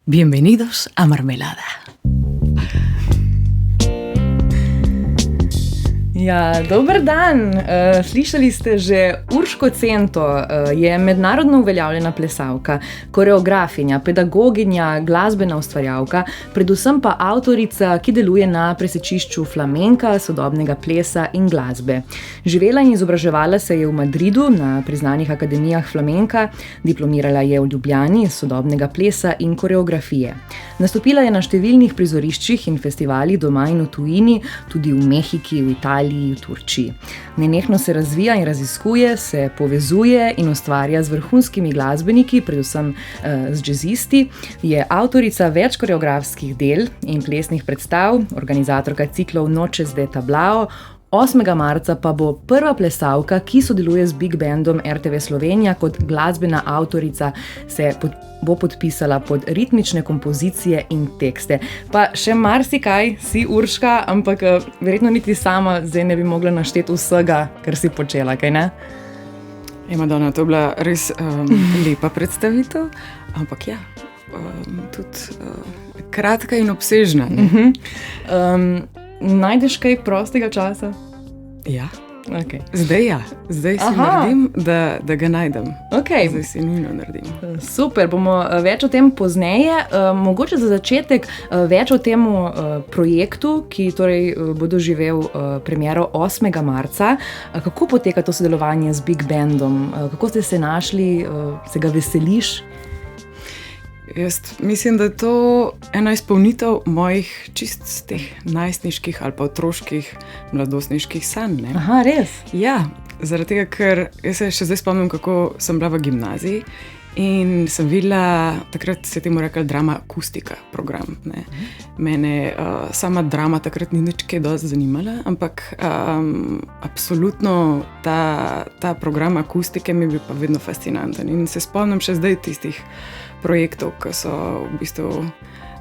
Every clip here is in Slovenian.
Bienvenidos a Marmelada. Ja, dober dan. Slišali ste že, Urško Cento je mednarodno uveljavljena plesalka, koreografinja, pedagoginja, glasbena ustvarjalka, predvsem pa avtorica, ki deluje na presečišču flamenka, sodobnega plesa in glasbe. Živela in izobraževala se je v Madridu na priznanih akademijah flamenka, diplomirala je v Ljubljani iz sodobnega plesa in koreografije. Nastopila je na številnih prizoriščih in festivalih doma in v tujini, tudi v Mehiki, v Italiji, v Turčiji. Nenehno se razvija in raziskuje, se povezuje in ustvarja z vrhunskimi glasbeniki, predvsem z džezisti. Je avtorica več koreografskih del in plesnih predstav, organizatorka ciklov Noches de Tablao. 8. marca pa bo prva plesalka, ki sodeluje z Big Bandom RTV Slovenija kot glasbena avtorica, bo podpisala pod ritmične kompozicije in tekste. Pa še marsikaj si, Urška, ampak verjetno niti sama zdaj ne bi mogla našteti vsega, kar si počela, kaj ne? Madonna, to je bila res lepa predstavitev, ampak ja, tudi kratka in obsežna. Najdeš kaj prostega časa? Ja. Okay. Zdaj si naredim, da ga najdem. Okay. Zdaj si nujno naredim. Super, bomo več o tem pozneje. Mogoče za začetek več o tem projektu, ki torej bo doživel premiero 8. marca. Kako poteka to sodelovanje z Big Bandom? Kako ste se našli? Se ga veseliš? Jaz mislim, da je to ena izpolnitev mojih čist teh najstniških ali pa otroških, mladostniških sanj. Ne? Aha, res? Ja, zaradi tega, ker jaz se še zdaj spomnim, kako sem bila v gimnaziji in sem videla, takrat se temu rekla drama akustika program. Ne? Mene sama drama takrat ni nič kaj dosti zanimala, ampak absolutno ta program akustike mi je bil pa vedno fascinanten in se spomnim še zdaj tistih projektov, ki so v bistvu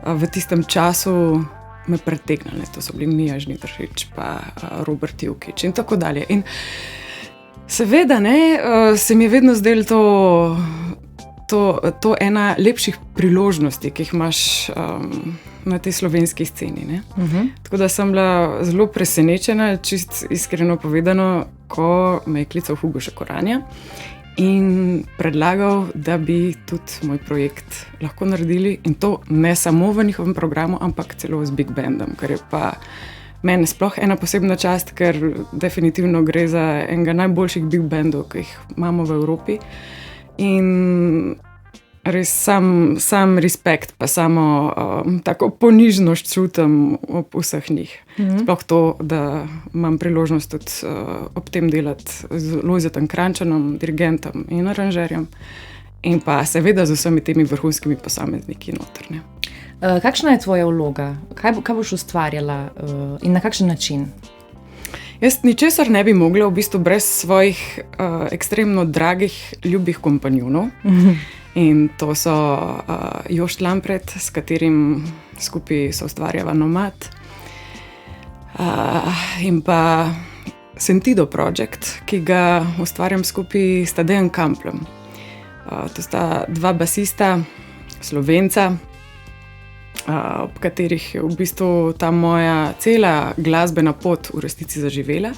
v tistem času me pretegnali. To so bili Mija Žnidaršič, pa Robert Jukić in tako dalje. In seveda, se mi je vedno zdelo to ena lepših priložnosti, ki jih imaš na tej slovenski sceni. Ne? Tako da sem bila zelo presenečena, čist iskreno povedano, ko me je klical Hugo Šekoranja in predlagal, da bi tudi moj projekt lahko naredili, in to ne samo v njihovem programu, ampak celo z Big Bandom, kar je pa meni sploh ena posebna čast, ker definitivno gre za enega najboljših Big Bandov, ki jih imamo v Evropi. In res sam respekt, pa samo tako ponižnost čutim ob vseh njih. Sploh to, da imam priložnost tudi ob tem delati z Lojzetom Kranjčanom, dirigentom in aranžerjem, in pa seveda z vsemi temi vrhunskimi posamezniki noter. Ne. Kakšna je tvoja vloga? Kaj boš ustvarjala in na kakšen način? Jaz ničesar ne bi mogla v bistvu brez svojih ekstremno dragih, ljubih kompanjonov. In to so Jošt Lampret, s katerim skupaj soustvarjava Nomad, in pa Sentido Project, ki ga ustvarjam skupaj s Tadejem Kamplom. To sta dva basista, Slovenca, ob katerih je v bistvu ta moja cela glasbena pot v resnici zaživela.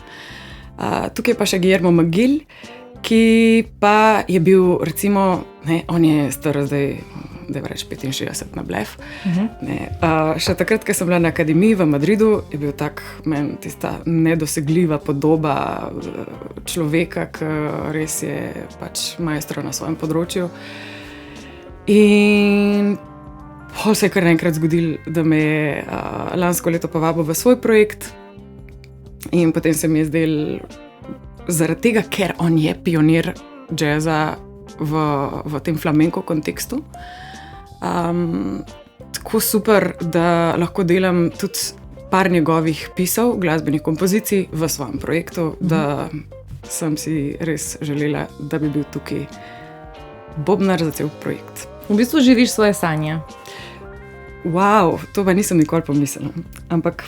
Tukaj pa še Guillermo Magil, ki pa je bil, recimo, on je star zdaj, da je reč 65 na blef. Še takrat, ko sem bila na akademiji v Madridu, je bil tak meni tista nedosegljiva podoba človeka, ki res je pač maestro na svojem področju. In pol se je kar enkrat zgodilo, da me je lansko leto povabil v svoj projekt, in potem se mi je zdelo, zaradi tega, ker on je pionir džeza v tem flamenko kontekstu, tako super, da lahko delam tudi par njegovih pisov, glasbenih kompozicij v svojem projektu, da sem si res želela, da bi bil tukaj bobnar za cel projekt. V bistvu živiš svoje sanje. Wow, to pa nisem nikoli pomislila, ampak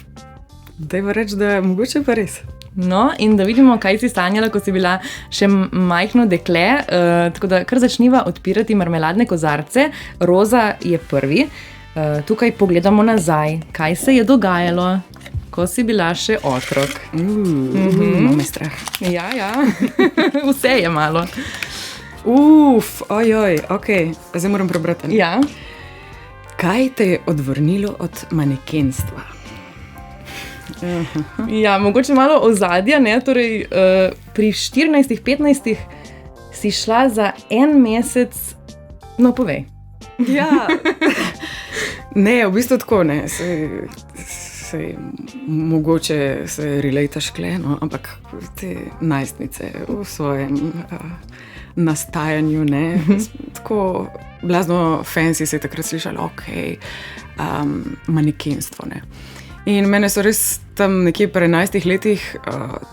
dajva reči, da mogoče pa res. No, in da vidimo, kaj si sanjala, ko si bila še majhno dekle. Tako da kar začniva odpirati marmeladne kozarce. Roza je prvi. Tukaj pogledamo nazaj, kaj se je dogajalo, ko si bila še otrok. Imam strah. Ja. Vse je malo. Ojoj, ok, zdaj moram prebrati. Ja. Kaj te je odvrnilo od manekenstva? Ja, mogoče malo ozadja, ne? Torej, pri 14-15 si šla za en mesec, no povej. Ja, ne, v bistvu tako ne, mogoče se relejtaš kle, no, ampak te najstnice v svojem nastajanju, ne, tako blazno fancy se je takrat slišalo, manekenstvo, ne. In mene so res tam nekje pri 11 letih,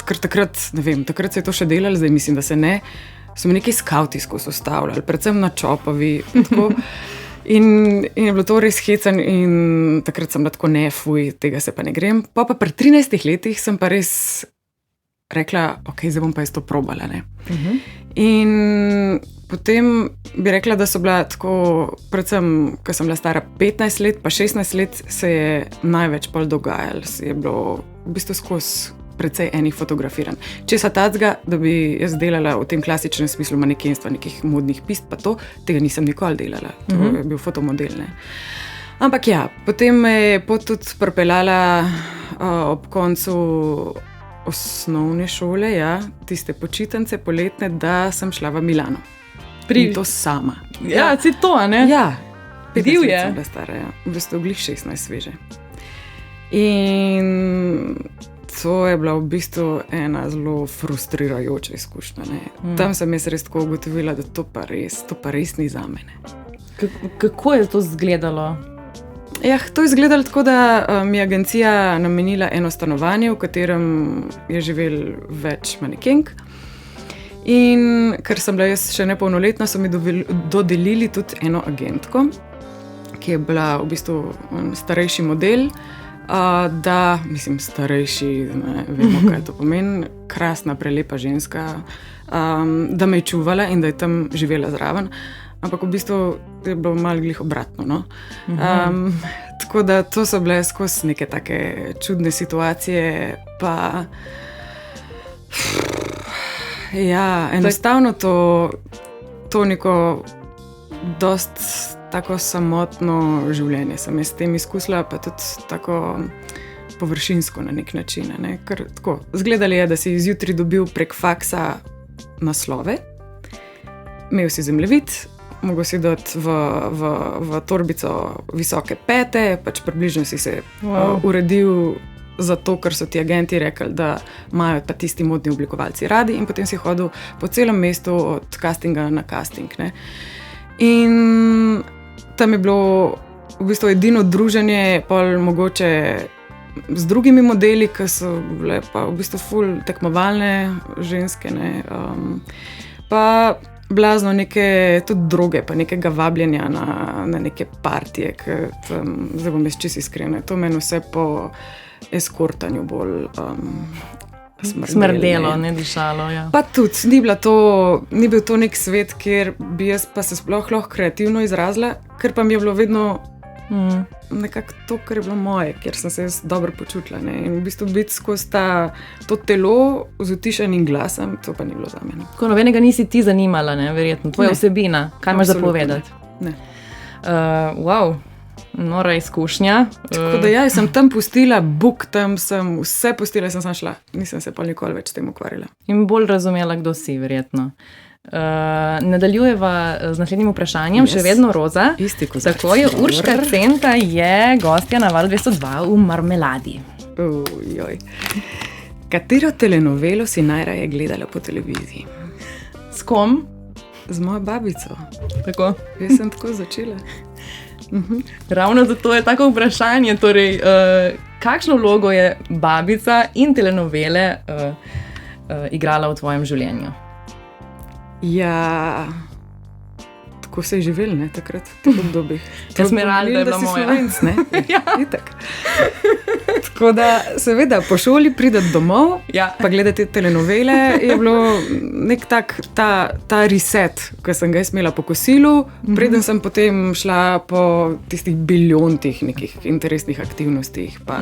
ker takrat, ne vem, takrat se je to še delalo, zdaj mislim, da se ne, so me nekaj skavtijsko sostavljali, predvsem na Čopovi, tako. In je bilo to res hecen in takrat sem bila tako tega se pa ne grem. Pa pri 13 letih sem pa res rekla, ok, zdaj bom pa jaz to probala, ne. In potem bi rekla, da so bila tako, predvsem, ko sem bila stara 15 let, pa 16 let se je največ pol dogajalo, se je bilo v bistvu skozi precej enih fotografiranj. Česa tacga, da bi jaz delala v tem klasičnem smislu manekenstva, nekih modnih pist, pa tega nisem nikoli delala. To je bil fotomodel, ne. Ampak ja, potem me je pot tudi pripeljala ob koncu osnovne šole, ja, tiste počitnice poletne, da sem šla v Milano. In to sama. Ja, si to, a ne? Ja, 15 je. Sem bila stara, ja. V bistvu glih 16 sveže. In to je bila v bistvu ena zelo frustrirajoča izkušnja, ne. Tam sem jaz res tako ugotovila, da to pa res ni za mene. Kako je to izgledalo? Ja, to je izgledalo tako, da mi je agencija namenila eno stanovanje, v katerem je živel več manekenk. In ker sem bila jaz še nepolnoletna, so mi dodelili tudi eno agentko, ki je bila v bistvu starejši model, starejši, ne vemo, kaj to pomeni, krasna, prelepa ženska, da me je čuvala in da je tam živela zraven. Ampak v bistvu je bilo malo glih obratno, no. Tako da to so bile skozi neke take čudne situacije, pa ja, enostavno to neko dost tako samotno življenje sem jaz s tem izkusila, pa tudi tako površinsko na nek način, ne, ker tako, zgledali je, da si zjutraj dobil prek faksa naslove, imel si zemljevid, mogel si dati v torbico visoke pete, pač približno si se uredil zato, ker so ti agenti rekli, da imajo pa tisti modni oblikovalci radi in potem si hodil po celem mestu od castinga na casting, ne. In tam je bilo v bistvu edino druženje pol mogoče z drugimi modeli, ki so bile pa v bistvu ful tekmovalne ženske, ne. Pa blazno neke tudi droge, pa nekega vabljenja na neke partije, ker zdaj bom jaz čisto iskrena, to meni vse po eskortanju bolj smrdelo, ne dišalo, ja. Pa tudi, ni bil to nek svet, kjer bi jaz pa se sploh lahko kreativno izrazila, ker pa mi je bilo vedno nekako to, kar je bilo moje, kjer sem se jaz dobro počutila, ne. In v bistvu biti skozi to telo z utišanim glasom, to pa ni bilo za mene. Ko nobenega nisi ti zanimala, ne, verjetno, tvoja vsebina, kaj imaš za povedati? Ne. Wow. Nora izkušnja. Tako da ja, sem tam pustila, tam sem vse pustila, sem šla. Nisem se pa nikoli več s tem ukvarjala. In bolj razumela, kdo si, verjetno. Nadaljujeva z naslednjim vprašanjem, še vedno Roza. Isti kozarc. Tako je, Urška Centa je gostja na Val 202 v Marmeladi. Katero telenovelo si najraje gledala po televiziji? S kom? Z mojo babico. Tako. Jaz sem tako začela. Ravno zato je tako vprašanje, torej, kakšno vlogo je babica in telenovele igrala v tvojem življenju? Ja, kako se je živeli, ne, takrat, v teh obdobjih. Esmeralda je bila moja. Slovenc, ne? Ja. Itak. Tako da, seveda, po šoli prideti domov, Ja. pa gledati telenovele, je bilo nek tak ta reset, ki sem ga jaz imela po kosilu, preden sem potem šla po tistih biljontih nekih interesnih aktivnostih, pa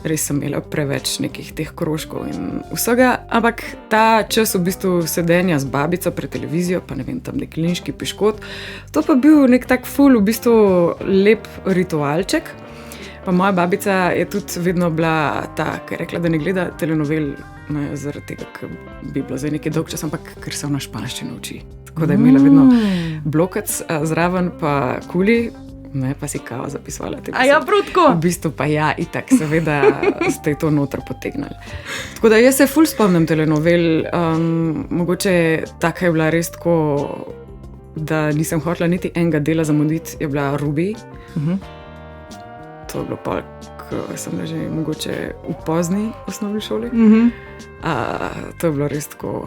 res sem imela preveč nekih teh krožkov in vsega, ampak ta čas v bistvu sedenja z babico pred televizijo, pa ne vem, tam nek Linški piškot, to pa bil nek tak ful, v bistvu lep ritualček. Pa moja babica je tudi vedno bila ta, ki je rekla, da ne gleda telenovel, ne zaradi tega, ker bi bilo zdaj nekaj dolg čas, ampak ker se ona španščino uči. Tako da je imela vedno blokac zraven, pa kuli, ne, pa si kao zapisovala te A ja, prav tako. V bistvu pa ja, itak, seveda ste to noter potegnali. Tako da jaz se ful spomnim telenovel, mogoče taka je bila res tako, da nisem hotela niti enega dela zamuditi, je bila Ruby. To je bilo pa, ko sem že mogoče v pozni osnovni šoli. To je bilo res tako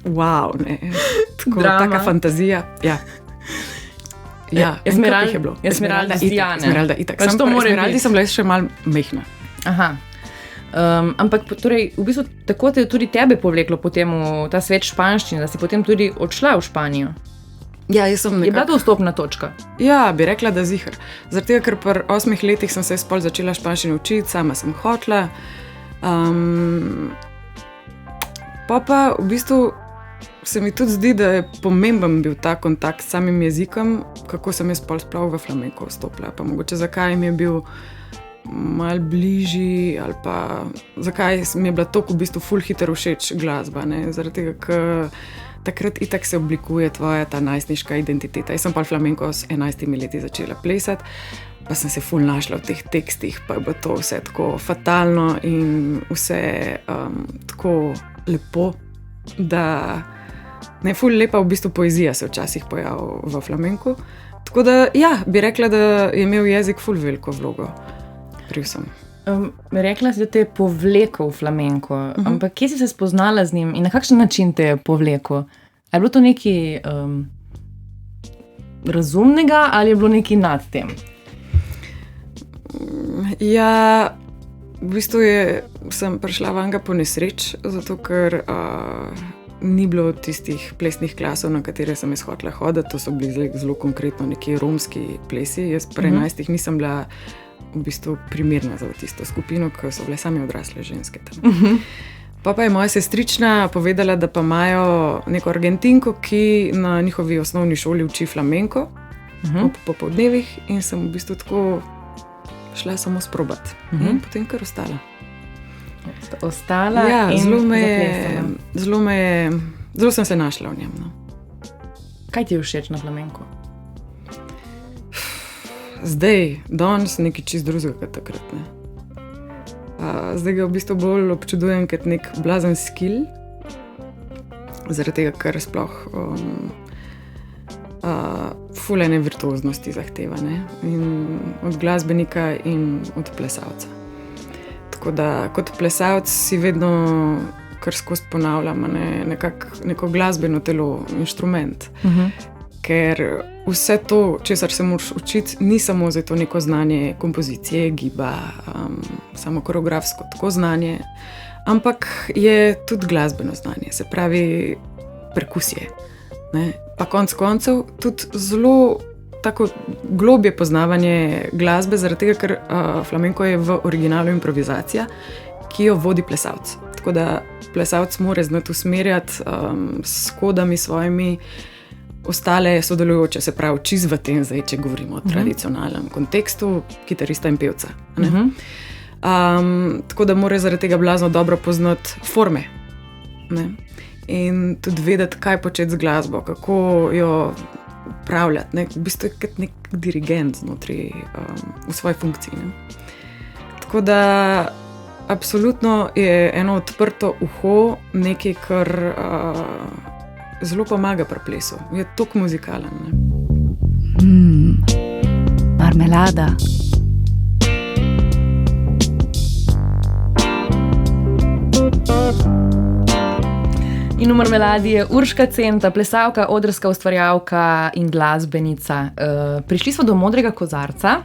wow, ne, tako taka fantazija, ja. Ja, Esmeralda je bilo. Esmeralda iz Diane. Esmeralda, itak. Pač Sam to pri mora Esmeraldi biti. sem bila še malo mehna. Aha. Ampak torej, v bistvu tako te je tudi tebe povleklo potem v ta svet španščine, da si potem tudi odšla v Španijo. Ja, jaz sem Je bila to vstopna točka? Ja, bi rekla, da ziher. Zaradi tega, ker pri 8 letih sem se spol začela španščino učiti, sama sem hotla. Pa v bistvu se mi tudi zdi, da je pomemben bil ta kontakt s samim jezikom, kako sem jaz sploh v flamenko vstopila. Pa mogoče zakaj mi je bil malo bližji, ali pa zakaj mi je bila toliko v bistvu ful hitro všeč glasba. Ne? Zaradi tega, ker takrat itak se oblikuje tvoja ta najstniška identiteta. Jaz sem pa flamenko s 11 leti začela plesati, pa sem se ful našla v teh tekstih, pa je bilo to vse tako fatalno in vse tako lepo, da ne, ful lepa v bistvu poezija se včasih pojavlja v flamenku. Tako da, ja, bi rekla, da je imel jezik ful veliko vlogo pri vsem. Rekla si, da te je povlekel v flamenko, ampak kje si se spoznala z njim in na kakšen način te je povlekel? Je bilo to nekaj razumnega ali je bilo nekaj nad tem? Ja, v bistvu sem prišla vanga po nesreč, zato ker ni bilo tistih plesnih klasov, na katere sem jaz hotela hoditi. To so bili zelo konkretno neki romski plesi. Jaz pri 11 nisem bila v bistvu primerna za tisto skupino, ker so bile same odrasle ženske tam. Pa je moja sestrična povedala, da pa imajo neko Argentinko, ki na njihovi osnovni šoli uči flamenko ob popoldnevih in sem v bistvu tako šla samo sprobati in potem kar ostala. Ostala ja, in zelo sem se našla v njem. No. Kaj ti je všeč na flamenku? Zdaj, danes nekaj čist drugega kot takrat. Ne. Zdaj ga v bistvu bolj občudujem kot nek blazen skill, zaradi tega, ker sploh fulene virtuoznosti zahteva, ne? In od glasbenika in od plesalca. Tako da kot plesalc si vedno kar skozi ponavljam neko glasbeno telo, inštrument. Ker vse to, česar se moraš učiti, ni samo za to neko znanje kompozicije, giba, samo koreografsko tako znanje, ampak je tudi glasbeno znanje, se pravi perkusije. Ne? Pa konec koncev tudi zelo tako globje poznavanje glasbe, zaradi tega, ker flamenko je v originalu improvizacija, ki jo vodi plesalc. Tako da plesalc mora znati usmerjati s kodami svojimi ostale sodelujoče, se pravi čisto v tem, zdaj, če govorimo o tradicionalnem kontekstu, kitarista in pevca. Tako da mora zaradi tega blazno dobro poznati forme. Ne? In tudi vedeti, kaj početi z glasbo, kako jo upravljati. Ne? V bistvu je kot nek dirigent znotraj v svoji funkciji. Ne? Tako da absolutno je eno odprto uho nekaj, kar zelo pomaga pri plesu. Je toliko muzikalen. Marmelada. In v Marmeladi je Urška Centa, plesalka, odrska ustvarjalka in glasbenica. Prišli smo do Modrega kozarca.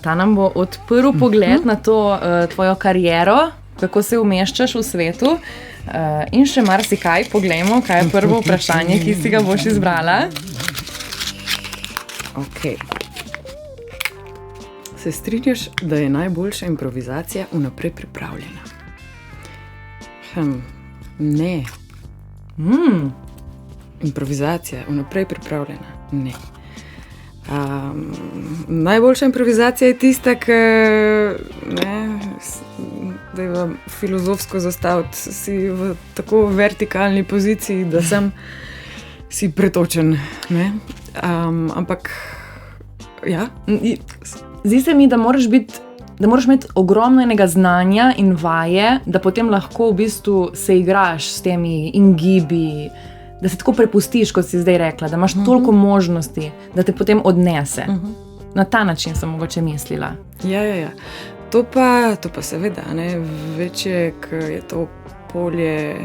Ta nam bo odprl pogled na to tvojo kariero, kako se umeščaš v svetu. In še marsikaj. Poglejmo, kaj je prvo vprašanje, ki si ga boš izbrala. Okay. Se strinjaš, da je najboljša improvizacija vnaprej pripravljena? Ne. Improvizacija vnaprej pripravljena? Ne. Najboljša improvizacija je tista, ki da je filozofsko zastaviti si v tako vertikalni poziciji, da sem si pretočen. Ne? Ampak ja. Zdi se mi, da moraš imeti ogromno enega znanja in vaje, da potem lahko v bistvu se igraš s temi ingibi, da se tako prepustiš, kot si zdaj rekla, da imaš toliko možnosti, da te potem odnese. Na ta način sem mogoče mislila. Ja. To pa seveda, ne, večje, ko je to polje,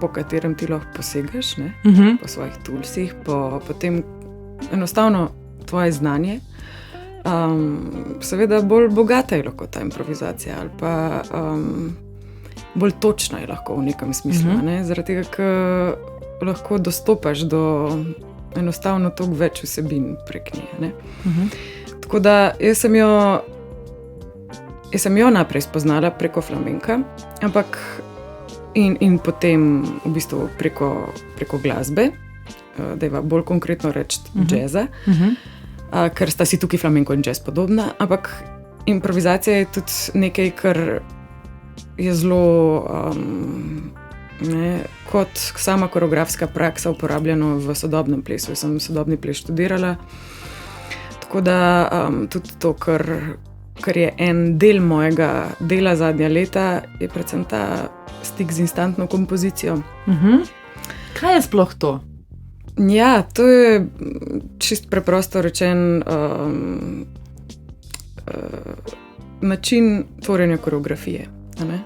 po katerem ti lahko posegaš, ne, po svojih toolsih, po tem enostavno tvoje znanje. Seveda bolj bogata je lahko ta improvizacija ali pa bolj točna je lahko v nekem smislu, ne, zaradi tega, ker lahko dostopaš do enostavno toliko več vsebin prek nje. Tako da jaz sem jo najprej spoznala preko flamenka, ampak in potem v bistvu preko glasbe, dajva bolj konkretno reči džeza, ker sta si tukaj flamenko in džez podobna, ampak improvizacija je tudi nekaj, kar je zelo kot sama koreografska praksa uporabljeno v sodobnem plesu. Jaz sem sodobni ples študirala, tako da tudi to, kar je en del mojega dela zadnja leta, je predvsem ta stik z instantno kompozicijo. Kaj je sploh to? Ja, to je čist preprosto rečen način tvorjenja koreografije. Ne?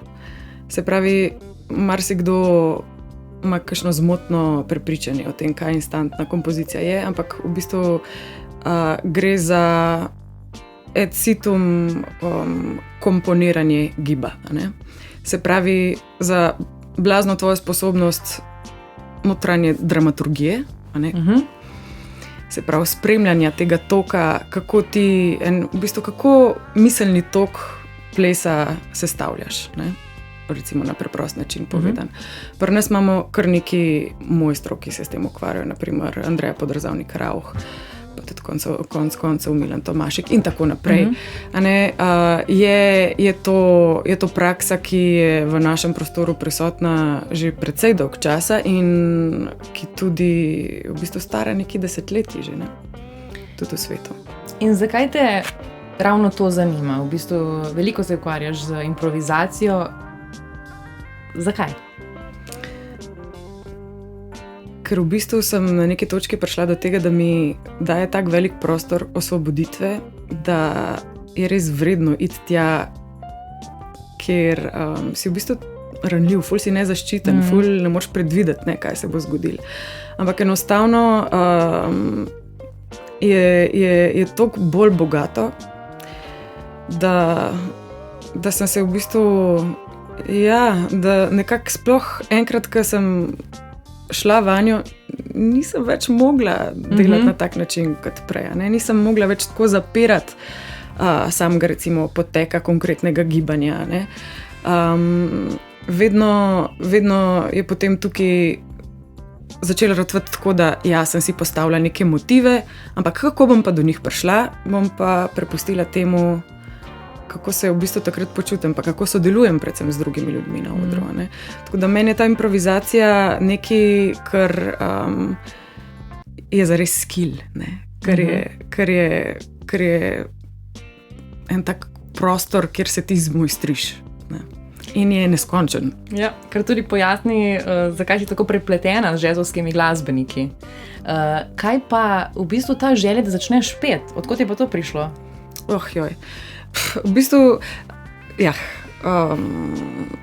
Se pravi, marsikdo ima kakšno zmotno prepričanje o tem, kaj instantna kompozicija je, ampak v bistvu gre za et situm komponiranje giba. Ne? Se pravi, za blazno tvojo sposobnost notranje dramaturgije, se pravi spremljanja tega toka, kako ti kako miselni tok plesa sestavljaš, ne? Recimo na preprost način povedan. Pri nas imamo kar nekaj mojstrov, ki se s tem ukvarjajo, naprimer Andreja Podrazavnik-Rauch, pa tudi konec koncev Milan Tomašik in tako naprej. Je to praksa, ki je v našem prostoru prisotna že precej dolg časa in ki tudi v bistvu stara nekaj desetletij že, ne? Tudi v svetu. In zakaj te ravno to zanima? V bistvu veliko se ukvarjaš z improvizacijo. Zakaj? Ker v bistvu sem na neki točki prišla do tega, da mi daje tak velik prostor osvoboditve, da je res vredno iti tja, ker si v bistvu ranljiv, ful si nezaščiten, ful ne moreš predvideti, ne, kaj se bo zgodilo. Ampak enostavno je toliko bolj bogato, da sem se v bistvu, da nekako sploh enkrat, ko sem šla vanjo, nisem več mogla delati na tak način kot prej. Ne? Nisem mogla več tako zapirati samega recimo poteka konkretnega gibanja. Ne? Vedno je potem tukaj začela ratovati tako, da sem si postavila neke motive, ampak kako bom pa do njih prišla, bom pa prepustila temu, kako se v bistvu takrat počutim, pa kako sodelujem predvsem z drugimi ljudmi na odru. Tako da meni je ta improvizacija nekaj, kar je zares skill, kar je en tak prostor, kjer se ti zmojstriš. Ne? In je neskončen. Ja, kar tudi pojasni, zakaj si tako prepletena z džezovskimi glasbeniki. Kaj pa v bistvu ta želja, da začneš peti? Odkot je pa to prišlo? V bistvu,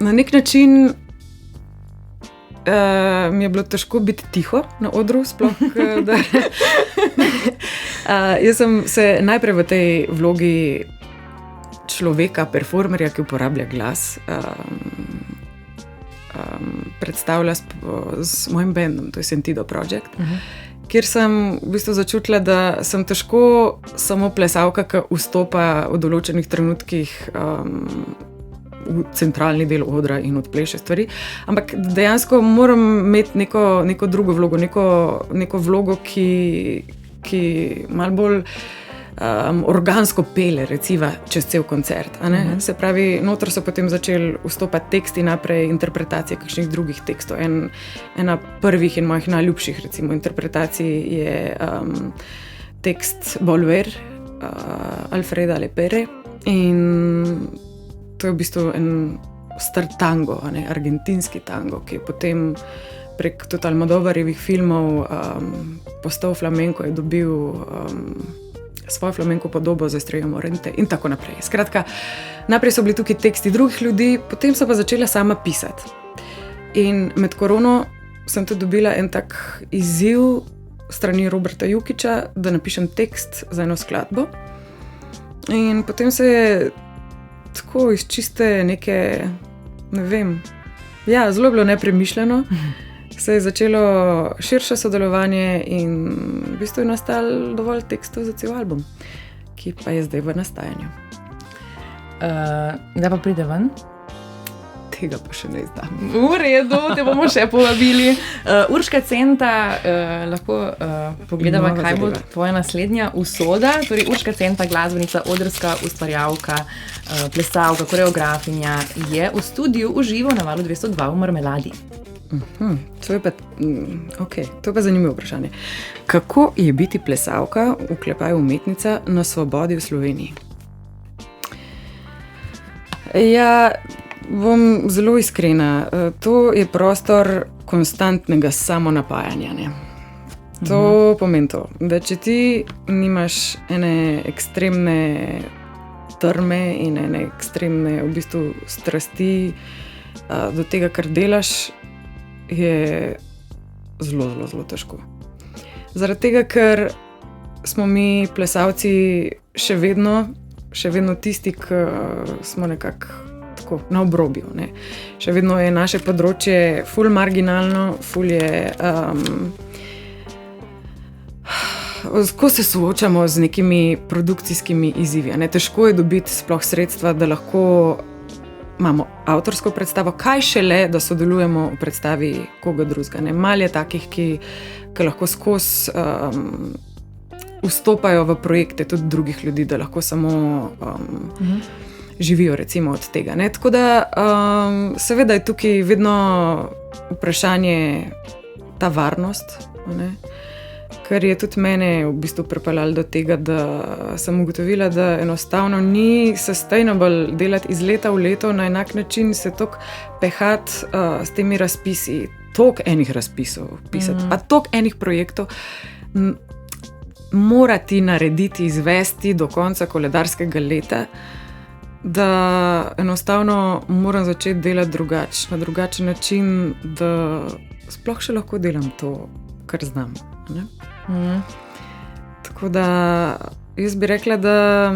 na nek način mi je bilo težko biti tiho na odru, sploh da. Jaz sem se najprej v tej vlogi človeka, performerja, ki uporablja glas, predstavlja s mojim bandom, to je Sentido Project, kjer sem v bistvu začutila, da sem težko samo plesalka, ki vstopa v določenih trenutkih v centralni del odra in odpleše stvari, ampak dejansko moram imeti neko drugo vlogo, neko vlogo, ki malo bolj organsko pele, recimo, čez cel koncert. Se pravi, noter so potem začeli vstopati teksti naprej, interpretacije kakšnih drugih tekstov. Ena prvih in mojih najljubših, recimo, interpretacij je tekst Volver, Alfreda Lepere, in to je v bistvu en star tango, argentinski tango, ki je potem prek tudi Almodovarjevih filmov postal flamenko, je dobil svojo flamenko podobo za Estrella Morente in tako naprej. Skratka, najprej so bili tukaj teksti drugih ljudi, potem so pa začela sama pisati. In med korono sem tudi dobila en tak izziv strani Roberta Jukića, da napišem tekst za eno skladbo. In potem se je tako iz čiste neke, ne vem, zelo bilo nepremišljeno, se je začelo širše sodelovanje in v bistvu je nastal dovolj tekstov za cel album, ki pa je zdaj v nastajanju. Da pa pride ven? Tega pa še ne izdam. V redu, te bomo še povabili. Urška Centa, lahko pogledamo, kaj bo tvoja naslednja usoda. Torej, Urška Centa, glasbenica, odrska ustvarjalka, plesalka, koreografinja, je v studiu v živo na Valu 202 v Marmeladi. To je pa zanimivo vprašanje. Kako je biti plesalka, v umetnica, na svobodi v Sloveniji? Bom zelo iskrena. To je prostor konstantnega samonapajanja. Ne? To pomeni to, da če ti nimaš ene ekstremne trme in ene ekstremne v bistvu strasti do tega, kar delaš, je zelo, zelo, zelo težko. Zaradi tega, ker smo mi plesalci še vedno tisti, ki smo nekako tako na obrobju. Ne. Še vedno je naše področje ful marginalno, ful je ko se soočamo z nekimi produkcijskimi izzivi. Ne. Težko je dobiti sploh sredstva, da lahko imamo avtorsko predstavo, kaj šele, da sodelujemo v predstavi koga drugega. Malo je takih, ki lahko skozi vstopajo v projekte tudi drugih ljudi, da lahko samo živijo recimo od tega. Ne? Tako da seveda je tukaj vedno vprašanje ta varnost, ne? Ker je tudi mene v bistvu pripeljalo do tega, da sem ugotovila, da enostavno ni sustainable delati iz leta v leto na enak način, se toliko pehati s temi razpisi, toliko enih razpisov pisati, pa toliko enih projektov morati narediti, izvesti do konca koledarskega leta, da enostavno moram začeti delati na drugačen način, da sploh še lahko delam to, kar znam. Ne? Tako da jaz bi rekla, da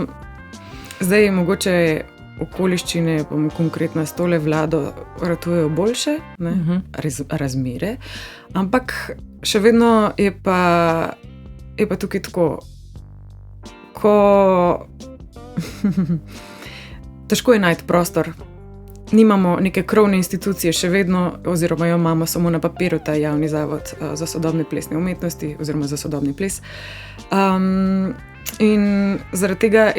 zdaj mogoče okoliščine, pa konkretno s tole vlado ratujejo boljše, razmere, ampak še vedno je pa tukaj tako, ko težko je najti prostor. Nimamo neke krovne institucije še vedno, oziroma jo imamo samo na papiru, ta javni zavod za sodobne plesne umetnosti, oziroma za sodobni ples. In zaradi tega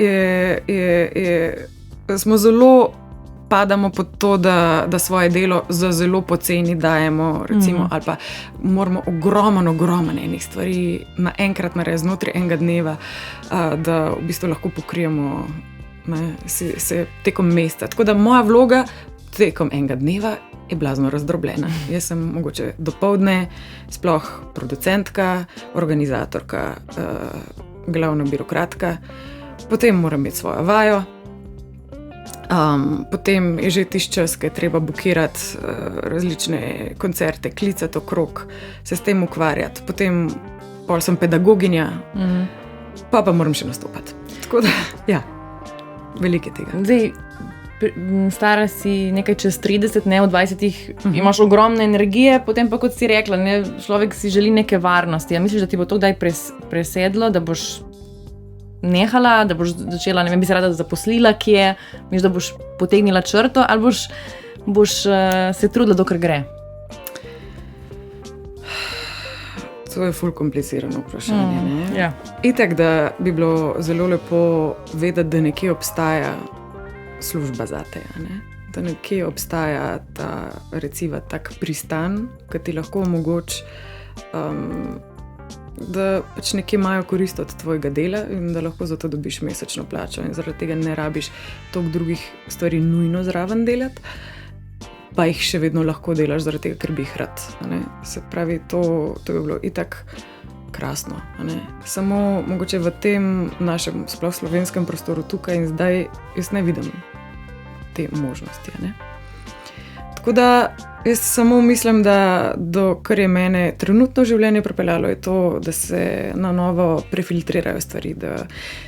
smo zelo padamo pod to, da svoje delo za zelo poceni dajemo, recimo, ali pa moramo ogromno enih stvari naenkrat narediti znotraj enega dneva, da v bistvu lahko pokrijemo se tekom meseca. Tako da moja vloga tekom enega dneva je blazno razdrobljena. Jaz sem mogoče dopoldne sploh producentka, organizatorka, glavna birokratka, potem moram imeti svojo vajo Potem je že tisti čas, ki je treba bukirati različne koncerte, klicati okrog, se s tem ukvarjati. Potem pol sem pedagoginja, pa moram še nastopati. Tako da, ja, veliko je tega. Zdaj, stara si nekaj čez 30, ne v 20, imaš ogromne energije, potem pa, kot si rekla, ne, človek si želi neke varnosti. Ja, misliš, da ti bo to kdaj presedlo, da boš nehala, da boš začela, ne vem, bi se rada zaposlila, kje, misliš, da boš potegnila črto, ali boš se trudila, dokler gre? To je ful komplicirano vprašanje. Ne? Ja. Itak, da bi bilo zelo lepo vedeti, da nekje obstaja služba zate, ne? Da nekje obstaja ta, recimo, tak pristan, ki ti lahko omogoči, da pač nekje imajo korist od tvojega dela in da lahko za to dobiš mesečno plačo in zaradi tega ne rabiš toliko drugih stvari nujno zraven delati, pa jih še vedno lahko delaš zaradi tega, ker bi jih rad. Ne? Se pravi, to bi bilo itak krasno. Ne? Samo mogoče v tem našem sploh slovenskem prostoru tukaj in zdaj jaz ne vidim te možnosti. Ne? Tako da jaz samo mislim, da kar je mene trenutno življenje pripeljalo, je to, da se na novo prefiltrirajo stvari, da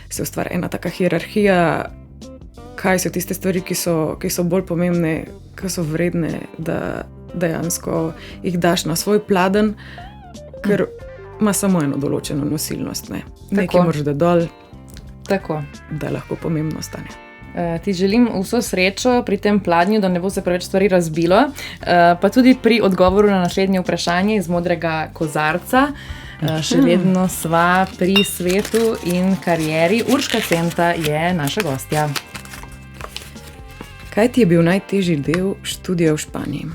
se ustvari ena taka hierarhija, kaj so tiste stvari, ki so bolj pomembne, ki so vredne, da dejansko jih daš na svoj pladenj, ker ima samo eno določeno nosilnost. Ne? Nekaj moraš da dol, Tako. da lahko pomembno stane. Ti želim vso srečo pri tem pladnju, da ne bo se preveč stvari razbilo, pa tudi pri odgovoru na naslednje vprašanje iz Modrega kozarca. Še vedno sva pri svetu in karieri. Urška Centa je naša gostja. Kaj ti je bil najtežji del študija v Španiji?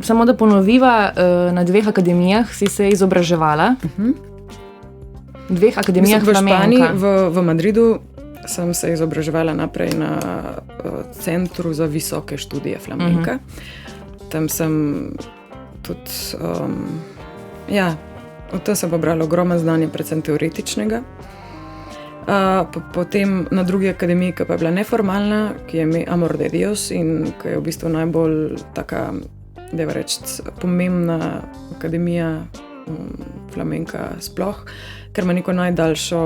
Samo da ponoviva, na 2 akademijah si se izobraževala. 2 akademijah flamenka. V Španiji, v Madridu sem se izobraževala naprej na Centru za visoke študije flamenka. Tam sem tudi, od tam sem pobrala ogromno znanja, predvsem teoretičnega. Potem na drugi akademiji, ki pa je bila neformalna, ki je Amor de Dios in ki je v bistvu najbolj taka, da reči, pomembna akademija flamenka sploh, ker ima neko najdaljšo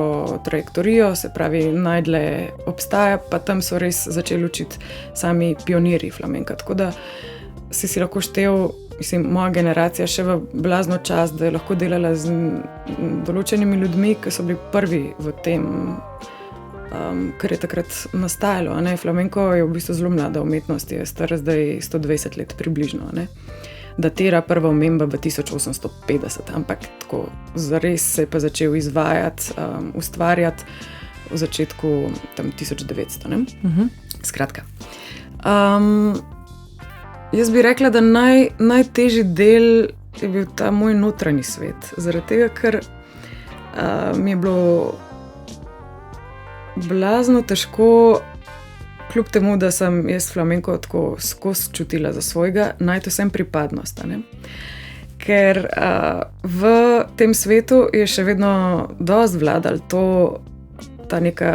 trajektorijo, se pravi, najdlje obstaja, pa tam so res začeli učiti sami pionirji flamenka. Tako da si lahko štel, mislim, moja generacija še v blazno čas, da je lahko delala z določenimi ljudmi, ki so bili prvi v tem, kar je takrat nastajalo. Ne? Flamenko je v bistvu zelo mlada umetnost, je star zdaj 120 let približno. Ne? Datira prva omemba v 1850, ampak tako zares se je pa začel izvajati, ustvarjati v začetku tam 1900. Ne? Skratka. Jaz bi rekla, da najtežji del je bil ta moj notranji svet. Zaradi tega, ker mi je bilo blazno težko, kljub temu, da sem jaz flamenko tako skozi čutila za svojega, najti vsem pripadnost. Ne? Ker v tem svetu je še vedno dosti vladal ta neka,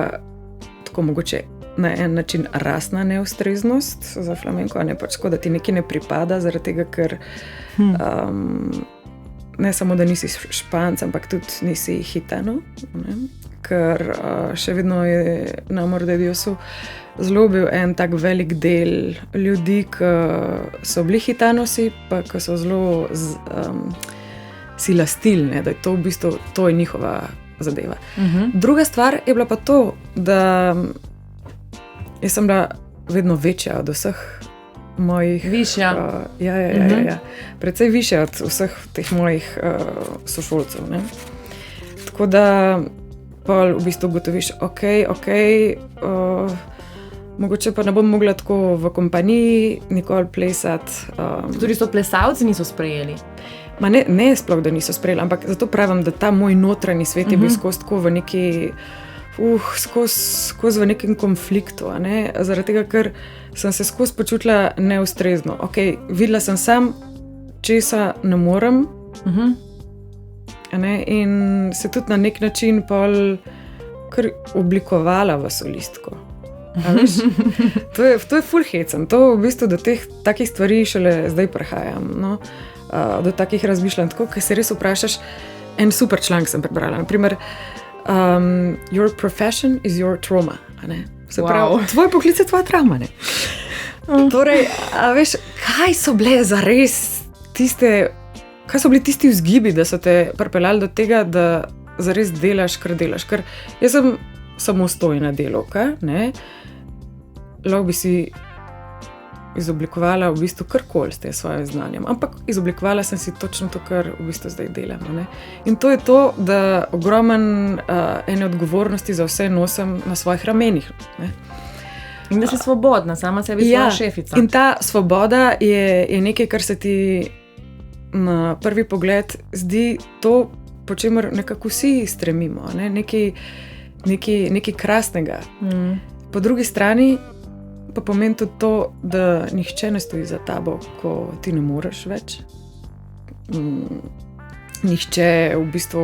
tako mogoče na en način rasna neustreznost za flamenko, a ne pač tako, da ti nekaj ne pripada, zaradi tega, ker ne samo, da nisi Španc, ampak tudi nisi Hitano, ne? Ker še vedno je na Amor de Diosu zelo bil en tak velik del ljudi, ki so bili Hitanosi, pa ki so zelo si lastili, ne? Da je to v bistvu to je njihova zadeva. Druga stvar je bila pa to, da jaz sem bila vedno večja od vseh mojih... Višja. Ja. Precej višja od vseh teh mojih sošolcev. Ne? Tako da pol v bistvu ugotoviš, mogoče pa ne bom mogla tako v kompaniji nikoli plesati. Tudi so plesalci niso sprejeli. Ne sploh, da niso sprejeli, ampak zato pravim, da ta moj notranji svet je bil skozi tako v neki... skozi v nekem konfliktu, ne? Zaradi tega, ker sem se skozi počutila neustrezno. Videla sem sam, česa ne morem, ne? In se tudi na nek način pol kar oblikovala v solistko. A veš? To je ful hecam. To v bistvu do teh takih stvari šele zdaj prihajam. No? Do takih razmišljanj, tako, ker se res vprašaš, en super članek sem prebrala, naprimer, your profession is your trauma, a ne? Se pravi, tvoj poklic je tvoja travma, ne? Torej, a veš, kaj so bile zares kaj so bili tisti vzgibi, da so te pripeljali do tega, da zares delaš, kar delaš, ker jaz sem samostojna delavka, ne? Lahko bi si izoblikovala v bistvu karkoli s tem svojim znanjem, ampak izoblikovala sem si točno to, kar v bistvu zdaj delam, ne? In to je to, da ogromen ene odgovornosti za vse nosim na svojih ramenih, ne? In da si svobodna, sama sebi svoja šefica. In ta svoboda je nekaj, kar se ti na prvi pogled zdi to, po čemer nekako vsi stremimo, ne? Nekaj krasnega. Po drugi strani pa pomeni tudi to, da nihče ne stoji za tabo, ko ti ne moreš več. Nihče v bistvu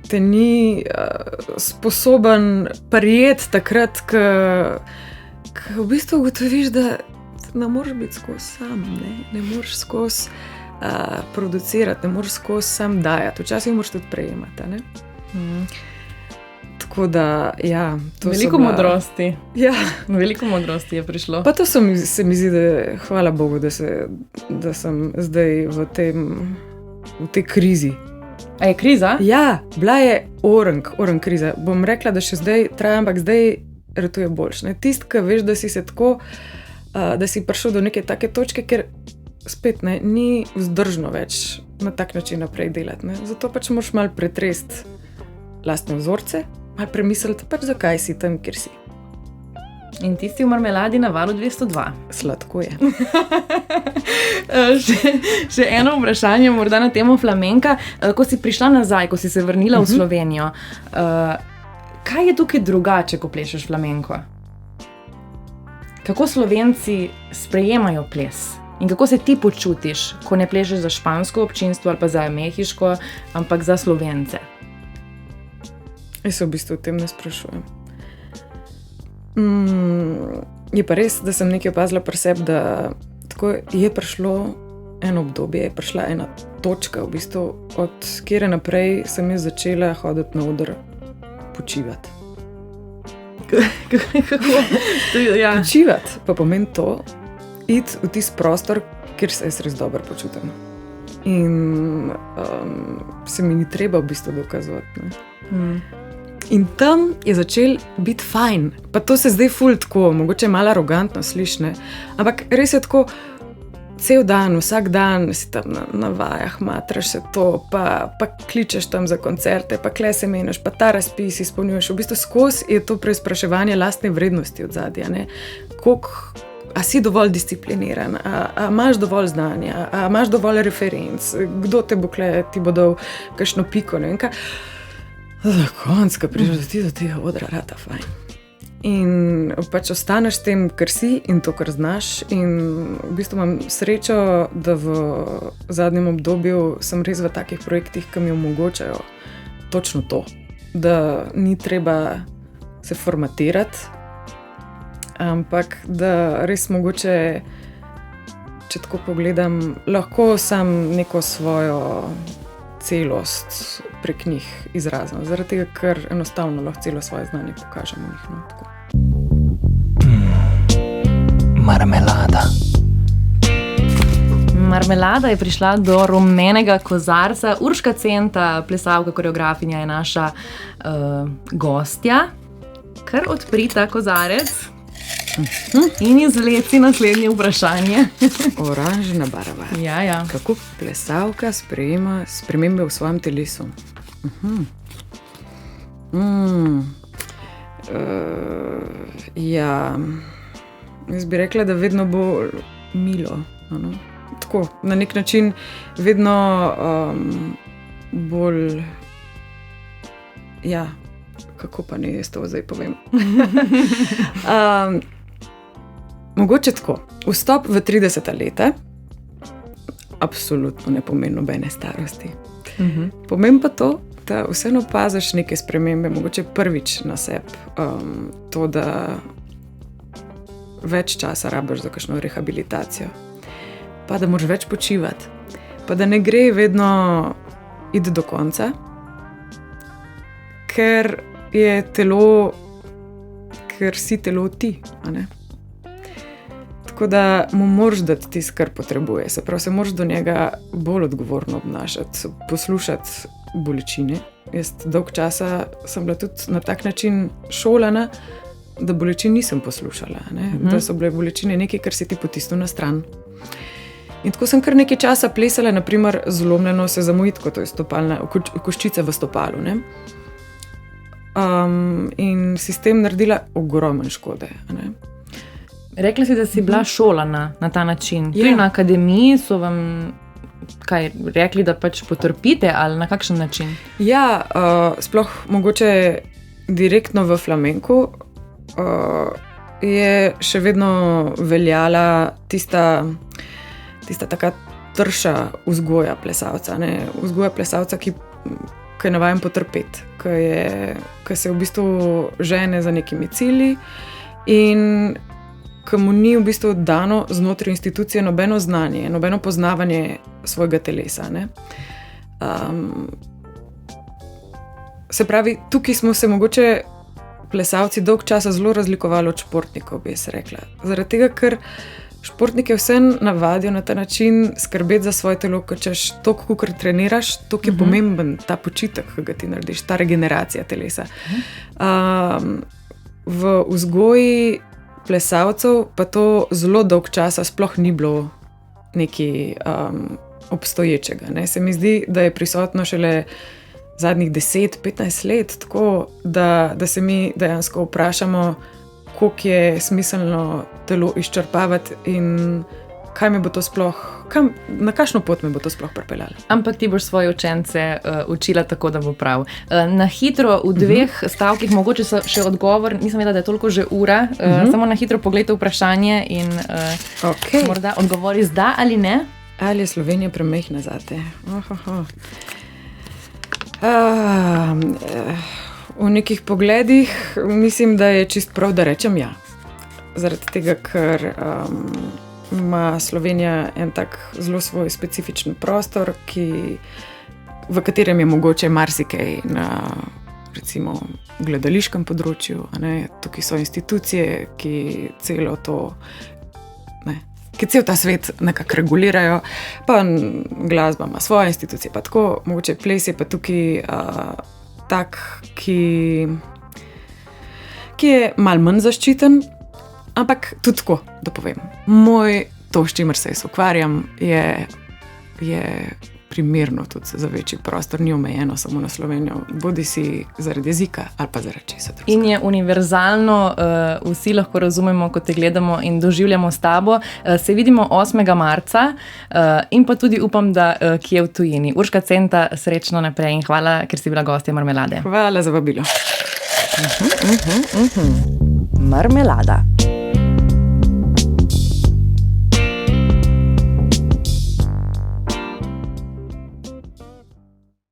te ni sposoben prijeti takrat, ko v bistvu ugotoviš, da ne moreš biti skozi sam, ne moreš skozi producirati, ne moreš skozi sam dajati. Včasih moraš tudi prejemati, ne? Tako da, ja. Veliko modrosti. Ja. Veliko modrosti je prišlo. Pa to se mi zdi, da hvala Bogu, da sem zdaj v tej krizi. A je kriza? Ja, bila je orang kriza. Bom rekla, da še zdaj traja, ampak zdaj ratuje boljše. Tist, ki veš, da si se tako, da si prišel do neke take točke, ker spet ni vzdržno več na tak način naprej delati. Ne? Zato pač moraš malo pretresti lastne vzorce, malo premisliti, pač zakaj si tam, kjer si. In ti si v Marmeladi na Valu 202. Sladko je. Še eno vprašanje, morda na temo flamenka. Ko si prišla nazaj, ko si se vrnila v Slovenijo, kaj je tukaj drugače, ko plešeš flamenko? Kako Slovenci sprejemajo ples? In kako se ti počutiš, ko ne plešeš za špansko občinstvo ali pa za mehiško, ampak za Slovence? Jaz se v bistvu o tem ne sprašujem. Je pa res, da sem nekaj opazila pri sebi, da tako je prišlo eno obdobje, je prišla ena točka, v bistvu, od kjer naprej sem jaz začela hoditi na oder počivati. Ja. Počivati pa pomeni to, iti v tisti prostor, kjer se jaz res dobro počutim. In se mi ni treba v bistvu dokazovati. In tam je začel biti fajn. Pa to se zdaj ful tako, mogoče malo arogantno sliši, ne? Ampak res je tako, cel dan, vsak dan si tam na vajah, matraš se to, pa kličeš tam za koncerte, pa kle se meniš, pa ta razpis izpolnjuješ. V bistvu skozi je to preizpraševanje lastne vrednosti od zadja, ne? A si dovolj discipliniran, a imaš dovolj znanja, a imaš dovolj referenc, kdo te bo kle, ti bo dal kakšno piko, ne vem kaj. Za konc, ko prideš do tega odra, rata fajn. In pač ostaneš s tem, kar si in to, kar znaš. In v bistvu imam srečo, da v zadnjem obdobju sem res v takih projektih, ki mi omogočajo točno to. Da ni treba se formatirati, ampak da res mogoče, če tako pogledam, lahko sam neko svojo celost prek njih izrazim. Zaradi tega, ker enostavno lahko celo svoje znanje pokažem v njih. No, tako. Marmelada. Marmelada je prišla do rumenega kozarca. Urška Centa, plesalka, koreografinja, je naša gostja. Kar odpri ta kozarec in izleci naslednje vprašanje. Oranžna barva. Ja. Kako plesalka sprejema spremembe v svojem telesu? Ja, jaz bi rekla, da vedno bo milo. Ano? Tako, na nek način vedno bolj, ja, kako pa ne, jaz to zdaj povem. Mogoče tako, vstop v 30 leta absolutno ne pomeni nobene starosti. Pomeni pa to, da vseeno opaziš neke spremembe, mogoče prvič na sebi. To, da več časa rabiš za kakšno rehabilitacijo, pa da moraš več počivati, pa da ne gre vedno iti do konca, ker je telo, ker si telo ti, a ne? Tako da mu moraš dati tisto, kar potrebuje. Se pravi, se moraš do njega bolj odgovorno obnašati, poslušati bolečine. Jaz dolg časa sem bila tudi na tak način šolana, da bolečin nisem poslušala, ne? Da so bile bolečine nekaj, kar si ti potisnil na stran. In tako sem kar nekaj časa plesala, naprimer zlomljeno se zamojitko, to je stopalna koščica v stopalu, ne? In si s tem naredila ogromen škode, ne? Rekla si, da si bila šolana na ta način. Tudi na akademiji so vam rekli, da pač potrpite ali na kakšen način? Ja, sploh mogoče direktno v flamenku je še vedno veljala tista taka trša vzgoja plesalca, ne? Vzgoja plesalca, ki je navajen potrpeti, ki se v bistvu žene za nekimi cilji in ki mu ni v bistvu dano znotraj institucije nobeno znanje, nobeno poznavanje svojega telesa, ne? Se pravi, tukaj smo se mogoče plesalci dolg časa zelo razlikovali od športnikov, bi jaz rekla. Zaradi tega, ker športnike vseeno navadijo na ta način skrbeti za svoje telo, ker češ toliko, kolikor treniraš, toliko je pomemben ta počitek, ki ga ti narediš, ta regeneracija telesa. V vzgoji plesalcev pa to zelo dolg časa sploh ni bilo nekaj obstoječega, ne. Se mi zdi, da je prisotno šele zadnjih 10-15 let, tako da se mi dejansko vprašamo, koliko je smiselno telo izčrpavati in kaj me bo to sploh, na kakšno pot me bo to sploh pripeljalo. Ampak ti boš svoje učence učila tako, da bo prav. Na hitro v dveh stavkih, mogoče so še odgovor, nisem vedela, da je toliko že ura, samo na hitro pogledaj vprašanje in morda odgovori z da ali ne. Ali je Slovenija premehna zate? V nekih pogledih mislim, da je čist prav, da rečem ja. Zaradi tega, ker ima Slovenija en tak zelo svoj specifičen prostor, v katerem je mogoče marsikaj na recimo gledališkem področju, a ne? Tukaj so institucije, ki celo to, ne, ki cel ta svet nekako regulirajo, pa glasba ima svoje institucije, pa tako, mogoče ples je pa tukaj tak, ki je malo manj zaščiten, ampak tudi tako, da povem. To, s čimer se jaz ukvarjam, je primerno tudi za večji prostor, ni omejeno samo na Slovenijo, bodi si zaradi jezika ali pa zaradi česa drugega. In je univerzalno, vsi lahko razumemo, ko te gledamo in doživljamo s tabo. Se vidimo 8. marca in pa tudi upam, da kje v tujini. Urška Centa, srečno naprej in hvala, ker si bila gostja Marmelade. Hvala za vabilo. Marmelada.